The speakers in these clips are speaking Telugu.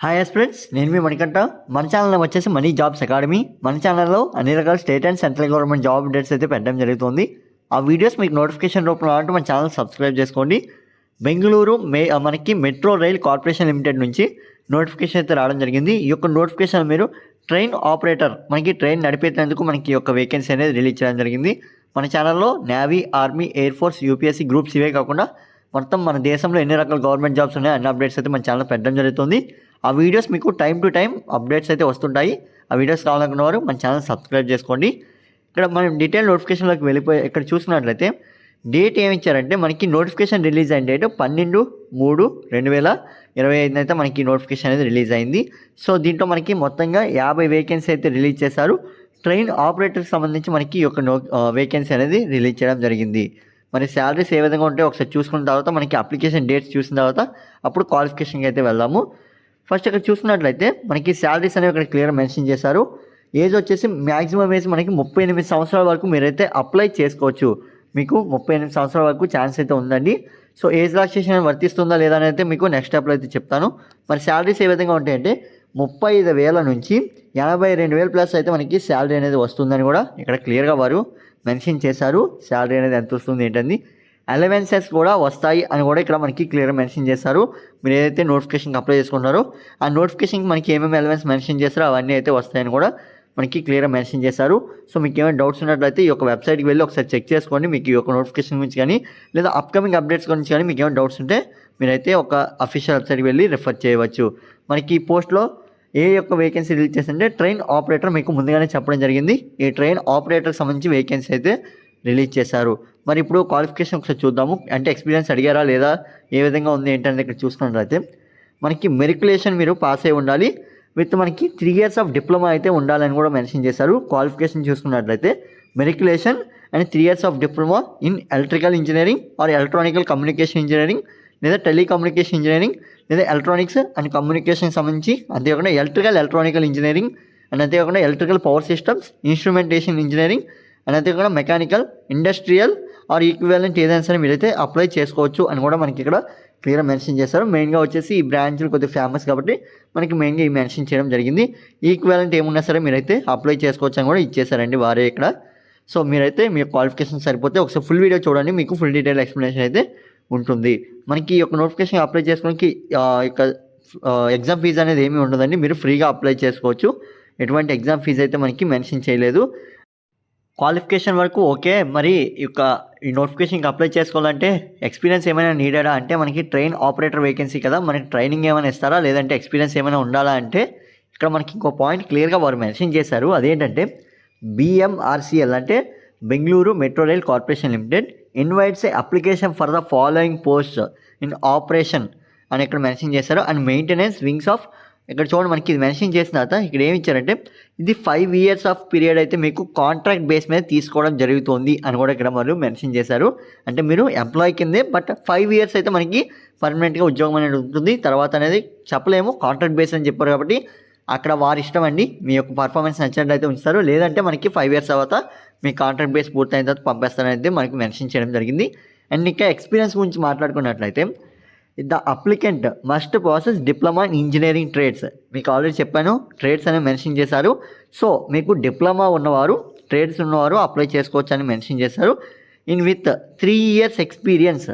హాయ్ ఫ్రెండ్స్, నేను మీ మణికంఠ. మన ఛానల్ వచ్చేసి మనీ జాబ్స్ అకాడమీ. మన ఛానల్లో అన్ని రకాల state and central government job updates అయితే పెట్టడం జరుగుతుంది. ఆ వీడియోస్ మీకు నోటిఫికేషన్ రూపంలో రావాలంటే మన ఛానల్ సబ్స్క్రైబ్ చేసుకోండి. బెంగళూరు మనకి మెట్రో రైల్ కార్పొరేషన్ లిమిటెడ్ నుంచి నోటిఫికేషన్ అయితే రావడం జరిగింది. ఈ యొక్క నోటిఫికేషన్ మీరు ట్రైన్ ఆపరేటర్, మనకి ట్రైన్ నడిపేటందుకు మనకి ఈ యొక్క వేకెన్సీ అనేది రిలీజ్ చేయడం జరిగింది. మన ఛానల్లో navy, army, air force, UPSC groups ఇవే కాకుండా మొత్తం మన దేశంలో ఎన్ని రకాల గవర్నమెంట్ జాబ్స్ ఉన్నాయో అన్ని అప్డేట్స్ అయితే మన ఛానల్ పెట్టడం జరుగుతుంది. ఆ వీడియోస్ మీకు టైం టు టైం అప్డేట్స్ అయితే వస్తుంటాయి. ఆ వీడియోస్ కావాలనుకున్న వారు మన ఛానల్ సబ్స్క్రైబ్ చేసుకోండి. ఇక్కడ మనం డీటెయిల్ నోటిఫికేషన్లోకి వెళ్ళిపోయి ఇక్కడ చూసినట్లయితే డేట్ ఏమి ఇచ్చారంటే మనకి నోటిఫికేషన్ రిలీజ్ అయిన డేట్ 12/3/2025 అయితే మనకి నోటిఫికేషన్ అనేది రిలీజ్ అయింది. సో దీంట్లో మనకి మొత్తంగా 50 వేకెన్సీ అయితే రిలీజ్ చేశారు. ట్రైన్ ఆపరేటర్కి సంబంధించి మనకి ఈ యొక్క వేకెన్సీ అనేది రిలీజ్ చేయడం జరిగింది. మరి శాలరీస్ ఏ విధంగా ఉంటే ఒకసారి చూసుకున్న తర్వాత మనకి అప్లికేషన్ డేట్స్ చూసిన తర్వాత అప్పుడు క్వాలిఫికేషన్కి అయితే వెళ్దాము. ఫస్ట్ ఇక్కడ చూసుకున్నట్లయితే మనకి శాలరీస్ అనేవి ఇక్కడ క్లియర్ మెన్షన్ చేశారు. ఏజ్ వచ్చేసి మ్యాక్సిమం ఏజ్ మనకి 38 సంవత్సరాల వరకు మీరైతే అప్లై చేసుకోవచ్చు. మీకు 38 సంవత్సరాల వరకు ఛాన్స్ అయితే ఉందండి. సో ఏజ్ రిలాక్సేషన్ వర్తిస్తుందా లేదా అని అయితే మీకు నెక్స్ట్ స్టెప్లో అయితే చెప్తాను. మరి శాలరీస్ ఏ విధంగా ఉంటాయంటే 35,000 నుంచి 82,000 ప్లస్ అయితే మనకి శాలరీ అనేది వస్తుందని కూడా ఇక్కడ క్లియర్గా వారు మెన్షన్ చేశారు. శాలరీ అనేది ఎంత వస్తుంది ఏంటంది, అలవెన్సెస్ కూడా వస్తాయి అని కూడా ఇక్కడ మనకి క్లియర్గా మెన్షన్ చేశారు. మీరు ఏదైతే నోటిఫికేషన్కి అప్లై చేసుకుంటారో ఆ నోటిఫికేషన్కి మనకి ఏమేమి అలవెన్స్ మెన్షన్ చేస్తారో అవన్నీ అయితే వస్తాయని కూడా మనకి క్లియర్గా మెన్షన్ చేశారు. సో మీకు ఏమైనా డౌట్స్ ఉన్నట్లయితే ఈ యొక్క వెబ్సైట్కి వెళ్ళి ఒకసారి చెక్ చేసుకోండి. మీకు ఈ యొక్క నోటిఫికేషన్ గురించి కానీ లేదా అప్కమింగ్ అప్డేట్స్ గురించి కానీ మీకు ఏమైనా డౌట్స్ ఉంటే మీరైతే ఒక అఫీషియల్ వెబ్సైట్కి వెళ్ళి రిఫర్ చేయవచ్చు. మనకి ఈ పోస్ట్లో ఏ యొక్క వేకెన్సీ రిలీజ్ చేస్తుంటే ట్రైన్ ఆపరేటర్ మీకు ముందుగానే చెప్పడం జరిగింది. ఈ ట్రైన్ ఆపరేటర్కి సంబంధించి వేకెన్సీ అయితే రిలీజ్ చేశారు. మరి ఇప్పుడు క్వాలిఫికేషన్ ఒకసారి చూద్దాము. అంటే ఎక్స్పీరియన్స్ అడిగారా లేదా, ఏ విధంగా ఉంది ఏంటనేది ఇక్కడ చూసుకున్నట్లయితే మనకి మెరికులేషన్ మీరు పాస్ అయి ఉండాలి. విత్ మనకి 3 years ఆఫ్ డిప్లొమా అయితే ఉండాలని కూడా మెన్షన్ చేశారు. క్వాలిఫికేషన్ చూసుకున్నట్లయితే matriculation and 3 years of diploma in electrical engineering or electronical communication engineering లేదా టెలికమ్యూనికేషన్ ఇంజనీరింగ్ లేదా ఎలక్ట్రానిక్స్ అండ్ కమ్యూనికేషన్ సంబంధించి, అంతేకాకుండా ఎలక్ట్రికల్ ఇంజనీరింగ్ అండ్ అంతేకాకుండా electrical power systems, instrumentation engineering and అంతేకాకుండా మెకానికల్, ఇండస్ట్రియల్ ఆర్ ఈక్వివలెంట్ ఏదైనా సరే మీరైతే అప్లై చేసుకోవచ్చు అని కూడా మనకి ఇక్కడ క్లియర్గా మెన్షన్ చేశారు. మెయిన్గా వచ్చేసి ఈ బ్రాంచ్లు కొద్దిగా ఫేమస్ కాబట్టి మనకి మెయిన్గా ఈ మెన్షన్ చేయడం జరిగింది. ఈక్వివలెంట్ ఏమున్నా సరే మీరైతే అప్లై చేసుకోవచ్చు అని కూడా ఇచ్చేసారండి వారే ఇక్కడ. సో మీరైతే మీ క్వాలిఫికేషన్ సరిపోతే ఒకసారి ఫుల్ వీడియో చూడండి, మీకు ఫుల్ డీటెయిల్ ఎక్స్ప్లెనేషన్ అయితే ఉంటుంది. మనకి ఈ యొక్క నోటిఫికేషన్ అప్లై చేసుకోవడానికి యొక్క ఎగ్జామ్ ఫీజు అనేది ఏమీ ఉండదండి. మీరు ఫ్రీగా అప్లై చేసుకోవచ్చు. ఎటువంటి ఎగ్జామ్ ఫీజు అయితే మనకి మెన్షన్ చేయలేదు. క్వాలిఫికేషన్ వరకు ఓకే. మరి ఈ నోటిఫికేషన్కి అప్లై చేసుకోవాలంటే ఎక్స్పీరియన్స్ ఏమైనా నీడెడా అంటే మనకి ట్రైన్ ఆపరేటర్ వేకెన్సీ కదా, మనకి ట్రైనింగ్ ఏమైనా ఇస్తారా లేదంటే ఎక్స్పీరియన్స్ ఏమైనా ఉండాలా అంటే ఇక్కడ మనకి ఇంకో పాయింట్ క్లియర్గా వారు మెన్షన్ చేశారు. అదేంటంటే BMRCL అంటే Bengaluru metro rail corporation limited invites application for the following post in operation అని ఇక్కడ మెన్షన్ చేశారు. అండ్ మెయింటెనెన్స్ వింగ్స్ ఆఫ్, ఇక్కడ చూడండి మనకి ఇది మెన్షన్ చేసిన తర్వాత ఇక్కడ ఏమి ఇచ్చారంటే ఇది 5 years ఆఫ్ పీరియడ్ అయితే మీకు కాంట్రాక్ట్ బేస్ మీద తీసుకోవడం జరుగుతుంది అని కూడా ఇక్కడ వాళ్ళు మెన్షన్ చేశారు. అంటే మీరు ఎంప్లాయీ కిందే, బట్ 5 years అయితే మనకి పర్మనెంట్గా ఉద్యోగం అనేది ఉంటుంది. తర్వాత అనేది చెప్పలేము, కాంట్రాక్ట్ బేస్ అని చెప్పారు కాబట్టి అక్కడ వారి ఇష్టం అండి. మీ యొక్క పర్ఫార్మెన్స్ నచ్చినట్లయితే ఉంచుతారు, లేదంటే మనకి 5 years తర్వాత మీ కాంట్రాక్ట్ బేస్ పూర్తయిన తర్వాత పంపేస్తారనేది మనకి మెన్షన్ చేయడం జరిగింది. అండ్ ఇంకా ఎక్స్పీరియన్స్ గురించి మాట్లాడుకున్నట్లయితే the applicant must possess diploma in engineering trades, మీకు ఆల్రెడీ చెప్పాను ట్రేడ్స్ అనేవి మెన్షన్ చేశారు. సో మీకు డిప్లొమా ఉన్నవారు, ట్రేడ్స్ ఉన్నవారు అప్లై చేసుకోవచ్చు అని మెన్షన్ చేశారు. In with 3 years experience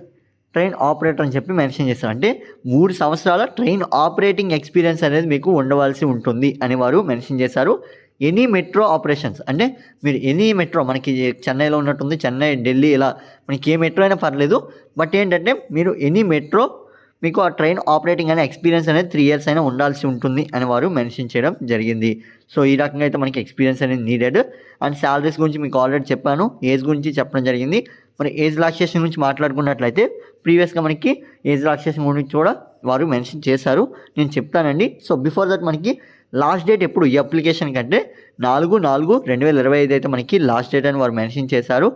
train operator అని చెప్పి మెన్షన్ చేస్తారు. అంటే 3 సంవత్సరాల ట్రైన్ ఆపరేటింగ్ ఎక్స్పీరియన్స్ అనేది మీకు ఉండవలసి ఉంటుంది అని వారు మెన్షన్ చేశారు. ఎనీ మెట్రో ఆపరేషన్స్ అంటే మీరు ఎనీ మెట్రో, మనకి చెన్నైలో ఉన్నట్టుంది, చెన్నై, ఢిల్లీ, ఇలా మనకి ఏ మెట్రో అయినా పర్లేదు. బట్ ఏంటంటే మీరు ఎనీ మెట్రో మీకు ఆ ట్రైన్ ఆపరేటింగ్ అనే ఎక్స్పీరియన్స్ అనేది 3 years అయినా ఉండాల్సి ఉంటుంది అని వారు మెన్షన్ చేయడం జరిగింది. సో ఈ రకంగా అయితే మనకి ఎక్స్పీరియన్స్ అనేది నీడెడ్. అండ్ శాలరీస్ గురించి మీకు ఆల్రెడీ చెప్పాను, ఏజ్ గురించి చెప్పడం జరిగింది. మరి ఏజ్ రిలాక్సేషన్ గురించి మాట్లాడుకున్నట్లయితే ప్రీవియస్గా మనకి ఏజ్ రిలాక్సేషన్ గురించి కూడా వారు మెన్షన్ చేశారు, నేను చెప్తానండి. సో బిఫోర్ దట్ మనకి లాస్ట్ డేట్ ఎప్పుడు ఈ అప్లికేషన్ కంటే 4/4/2025 అయితే మనకి లాస్ట్ డేట్ అని వారు మెన్షన్ చేశారు.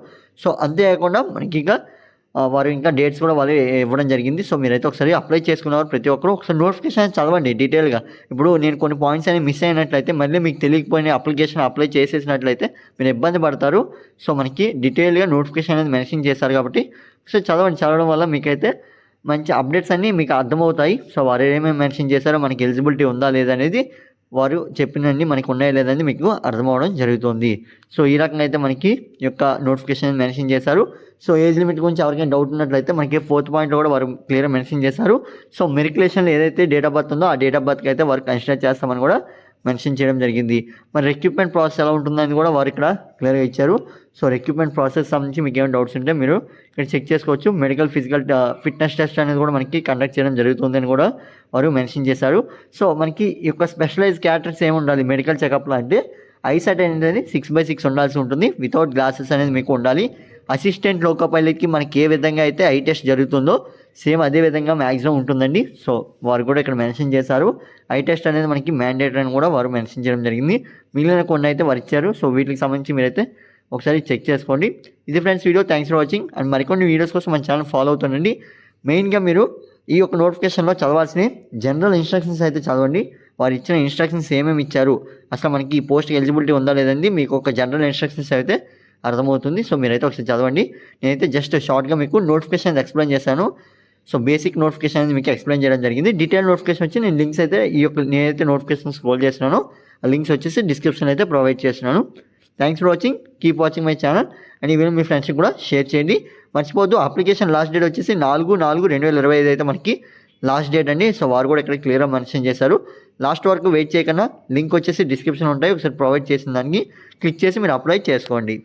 సో అంతేకాకుండా మనకి వారు ఇంకా డేట్స్ కూడా వాళ్ళు ఇవ్వడం జరిగింది. సో మీరైతే ఒకసారి అప్లై చేసుకున్నవారు ప్రతి ఒక్కరు ఒకసారి నోటిఫికేషన్ చదవండి డీటెయిల్గా. ఇప్పుడు నేను కొన్ని పాయింట్స్ అనేవి మిస్ అయినట్లయితే మళ్ళీ మీకు తెలియకపోయిన అప్లికేషన్ అప్లై చేసేసినట్లయితే మీరు ఇబ్బంది పడతారు. సో మనకి డీటెయిల్గా నోటిఫికేషన్ అనేది మెన్షన్ చేశారు కాబట్టి ఒకసారి చదవండి. చదవడం వల్ల మీకైతే మంచి అప్డేట్స్ అన్నీ మీకు అర్థమవుతాయి. సో వారు ఏమేమి మెన్షన్ చేశారో మనకి ఎలిజిబిలిటీ ఉందా లేదా అనేది వారు చెప్పినన్ని మనకు ఉన్నాయా లేదని మీకు అర్థమవడం జరుగుతుంది. సో ఈ రకంగా అయితే మనకి ఈ యొక్క నోటిఫికేషన్ మెన్షన్ చేశారు. సో ఏజ్ లిమిట్ గురించి ఎవరికైనా డౌట్ ఉన్నట్లయితే మనకి 4th పాయింట్లో కూడా వారు క్లియర్గా మెన్షన్ చేశారు. సో మెరికులేషన్లో ఏదైతే డేట్ ఆఫ్ బర్త్ ఉందో ఆ డేట్ ఆఫ్ బర్త్కి అయితే వారు కన్సిడర్ చేస్తామని కూడా మెన్షన్ చేయడం జరిగింది. మరి రిక్రూట్మెంట్ ప్రాసెస్ ఎలా ఉంటుందని కూడా వారు ఇక్కడ క్లియర్గా ఇచ్చారు. సో రిక్రూట్మెంట్ ప్రాసెస్ సంబంధించి మీకు ఏమైనా డౌట్స్ ఉంటే మీరు ఇక్కడ చెక్ చేసుకోవచ్చు. మెడికల్ ఫిజికల్ ఫిట్నెస్ టెస్ట్ అనేది కూడా మనకి కండక్ట్ చేయడం జరుగుతుందని కూడా వారు మెన్షన్ చేశారు. సో మనకి ఈ యొక్క స్పెషలైజ్ క్యారెక్టర్స్ ఏమి ఉండాలి మెడికల్ చెకప్లో అంటే ఐసైట్ అనేది 6/6 ఉండాల్సి ఉంటుంది. వితౌట్ గ్లాసెస్ అనేది మీకు ఉండాలి. అసిస్టెంట్ లోకో పైలట్కి మనకి ఏ విధంగా అయితే ఐ టెస్ట్ జరుగుతుందో సేమ్ అదే విధంగా మ్యాక్సిమం ఉంటుందండి. సో వారు కూడా ఇక్కడ మెన్షన్ చేశారు. ఐ టెస్ట్ అనేది మనకి మ్యాండేటరీ అని కూడా వారు మెన్షన్ చేయడం జరిగింది. మిగిలిన కొన్ని అయితే వారు ఇచ్చారు. సో వీటికి సంబంధించి మీరైతే ఒకసారి చెక్ చేసుకోండి. ఇది friends video. Thanks for watching. And మరికొన్ని వీడియోస్ కోసం మన ఛానల్ ఫాలో అవుతుండండి. మెయిన్గా మీరు ఈ యొక్క నోటిఫికేషన్లో చదవాల్సిన జనరల్ ఇన్స్ట్రక్షన్స్ అయితే చదవండి. వారు ఇచ్చిన ఇన్స్ట్రక్షన్స్ ఏమేమి ఇచ్చారు, అసలు మనకి ఈ పోస్ట్కి ఎలిజిబిలిటీ ఉందా లేదండి మీకు ఒక జనరల్ ఇన్స్ట్రక్షన్స్ అయితే అర్థమవుతుంది. సో మీరైతే ఒకసారి చదవండి. నేనైతే జస్ట్ షార్ట్గా మీకు నోటిఫికేషన్ ఎక్స్ప్లెయిన్ చేశాను. సో బేసిక్ నోటిఫికేషన్ అనేది మీకు ఎక్స్ప్లెయిన్ చేయడం జరిగింది. డీటెయిల్ నోటిఫికేషన్ వచ్చి నేను లింక్స్ అయితే ఈ యొక్క నేనైతే నోటిఫికేషన్ స్క్రోల్ చేస్తున్నాను ఆ లింక్స్ వచ్చేసి డిస్క్రిప్షన్ అయితే ప్రొవైడ్ చేస్తున్నాను. Thanks for watching. Keep watching my channel. And ఈ వీడియో మీ ఫ్రెండ్స్కి కూడా షేర్ చేయండి. మర్చిపోవద్దు అప్లికేషన్ లాస్ట్ డేట్ వచ్చేసి 4/4/2025 అయితే మనకి లాస్ట్ డేట్ అండి. సో వారు కూడా ఇక్కడ క్లియర్గా మెన్షన్ చేశారు. లాస్ట్ వరకు వెయిట్ చేయకుండా లింక్ వచ్చేసి డిస్క్రిప్షన్ ఉంటాయి. ఒకసారి ప్రొవైడ్ చేసిన దానికి క్లిక్ చేసి మీరు అప్లై చేసుకోండి.